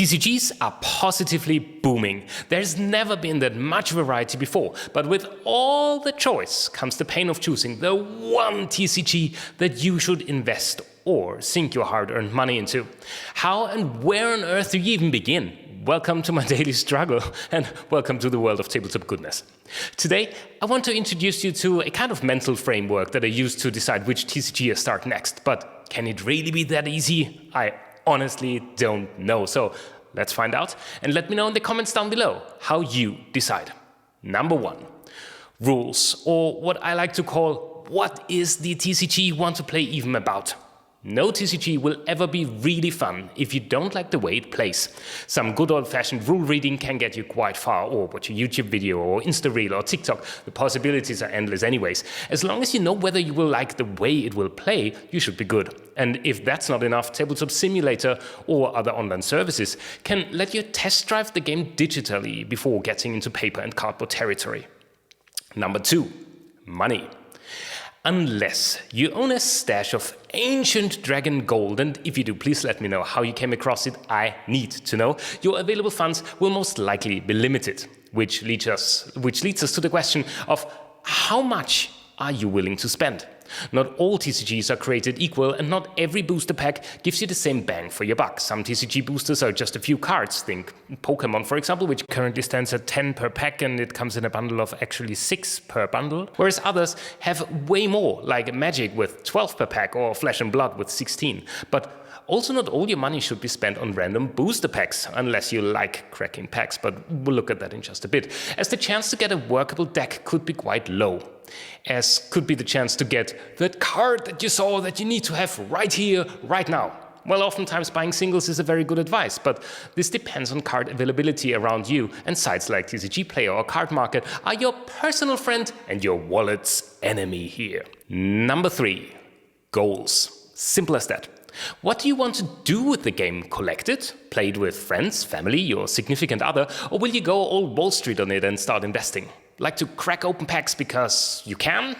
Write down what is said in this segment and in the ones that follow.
TCGs are positively booming. There's never been that much variety before, but with all the choice comes the pain of choosing the one TCG that you should invest or sink your hard-earned money into. How and where on earth do you even begin? Welcome to my daily struggle, and welcome to the world of tabletop goodness. Today, I want to introduce you to a kind of mental framework that I use to decide which TCG I start next. But can it really be that easy? I honestly don't know. So let's find out, and let me know in the comments down below how you decide. Number 1, rules, or what I like to call, what is the TCG you want to play even about? No TCG will ever be really fun if you don't like the way it plays. Some good old-fashioned rule reading can get you quite far, or watch a YouTube video or Insta Reel or TikTok. The possibilities are endless anyways. As long as you know whether you will like the way it will play, you should be good. And if that's not enough, Tabletop Simulator or other online services can let you test drive the game digitally before getting into paper and cardboard territory. Number 2, money. Unless you own a stash of ancient dragon gold, and if you do, please let me know how you came across it. I need to know. Your available funds will most likely be limited, which leads us to the question of how much are you willing to spend? Not all TCGs are created equal, and not every booster pack gives you the same bang for your buck. Some TCG boosters are just a few cards. Think Pokemon, for example, which currently stands at 10 per pack, and it comes in a bundle of actually 6 per bundle. Whereas others have way more, like Magic with 12 per pack, or Flesh and Blood with 16. But also not all your money should be spent on random booster packs, unless you like cracking packs, but we'll look at that in just a bit, as the chance to get a workable deck could be quite low. As could be the chance to get that card that you saw that you need to have right here, right now. Well, oftentimes buying singles is a very good advice, but this depends on card availability around you, and sites like TCG Player or Card Market are your personal friend and your wallet's enemy here. Number 3, goals. Simple as that. What do you want to do with the game? Collect it? Play it with friends, family, your significant other? Or will you go all Wall Street on it and start investing? Like to crack open packs because you can?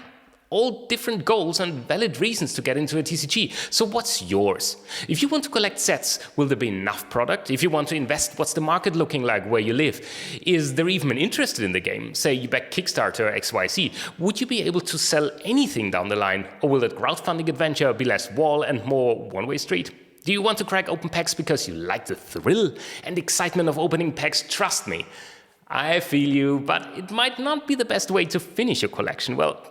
All different goals and valid reasons to get into a TCG. So what's yours? If you want to collect sets, will there be enough product? If you want to invest, what's the market looking like where you live? Is there even an interest in the game? Say you back Kickstarter XYZ. Would you be able to sell anything down the line? Or will that crowdfunding adventure be less wall and more one-way street? Do you want to crack open packs because you like the thrill and excitement of opening packs? Trust me, I feel you, but it might not be the best way to finish your collection. Well,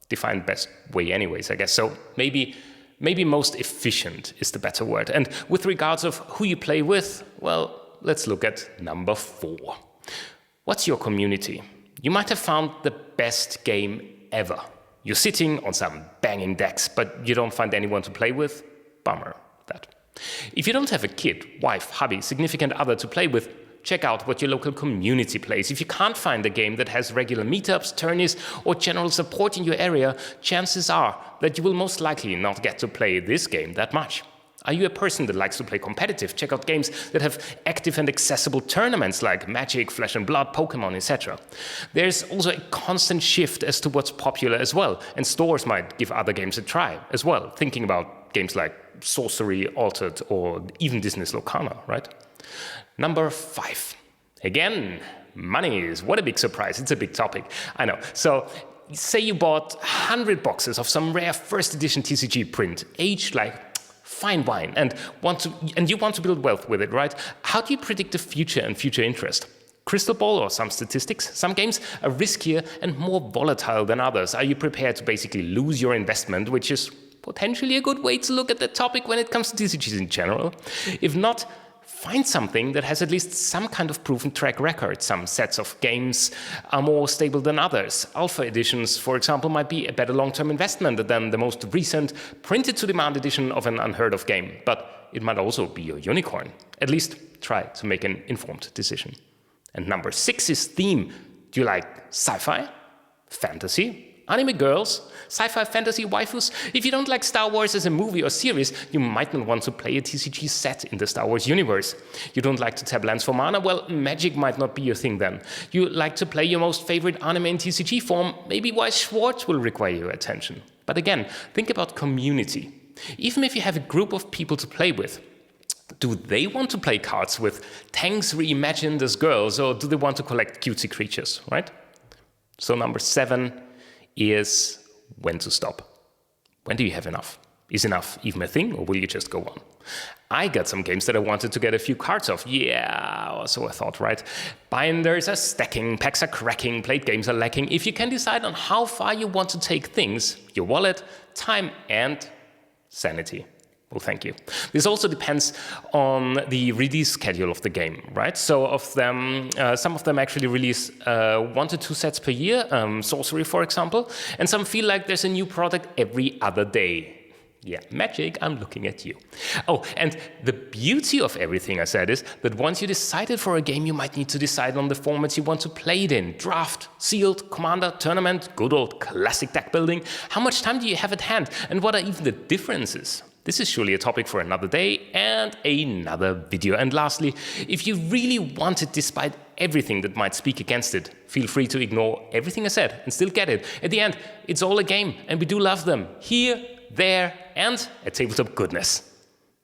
define best way anyways, I guess. So maybe most efficient is the better word. And with regards of who you play with, well, let's look at number 4. What's your community? You might have found the best game ever. You're sitting on some banging decks, but you don't find anyone to play with? Bummer, that. If you don't have a kid, wife, hubby, significant other to play with, check out what your local community plays. If you can't find a game that has regular meetups, tourneys, or general support in your area, chances are that you will most likely not get to play this game that much. Are you a person that likes to play competitive? Check out games that have active and accessible tournaments like Magic, Flesh and Blood, Pokemon, etc. There's also a constant shift as to what's popular as well, and stores might give other games a try as well, thinking about games like Sorcery, Altered, or even Disney's Locana, right? Number 5. Again, money is what a big surprise. It's a big topic, I know. So say you bought 100 boxes of some rare first edition TCG print, aged like fine wine, and you want to build wealth with it, right? How do you predict the future and future interest? Crystal ball or some statistics? Some games are riskier and more volatile than others. Are you prepared to basically lose your investment, which is potentially a good way to look at the topic when it comes to TCGs in general? If not, find something that has at least some kind of proven track record. Some sets of games are more stable than others. Alpha editions, for example, might be a better long-term investment than the most recent printed-to-demand edition of an unheard-of game. But it might also be your unicorn. At least try to make an informed decision. And number 6 is theme. Do you like sci-fi? Fantasy? Anime girls? Sci-fi fantasy waifus? If you don't like Star Wars as a movie or series, you might not want to play a TCG set in the Star Wars universe. You don't like to tap lands for mana? Well, Magic might not be your thing then. You like to play your most favorite anime in TCG form? Maybe Weiss Schwartz will require your attention. But again, think about community. Even if you have a group of people to play with, Do they want to play cards with tanks reimagined as girls, or do they want to collect cutesy creatures, right? So number 7 is when to stop. When do you have enough? Is enough even a thing, or will you just go on? I got some games that I wanted to get a few cards of. Yeah, so I thought, right? Binders are stacking, packs are cracking, played games are lacking. If you can decide on how far you want to take things, your wallet, time, and sanity. Well, thank you. This also depends on the release schedule of the game, right? So of them, some of them actually release 1 to 2 sets per year, Sorcery, for example, and some feel like there's a new product every other day. Yeah, Magic, I'm looking at you. Oh, and the beauty of everything I said is that once you decided for a game, you might need to decide on the formats you want to play it in. Draft, sealed, commander, tournament, good old classic deck building. How much time do you have at hand? And what are even the differences? This is surely a topic for another day and another video. And lastly, if you really want it despite everything that might speak against it, feel free to ignore everything I said and still get it. At the end, it's all a game and we do love them. Here, there, and at Tabletop Goodness.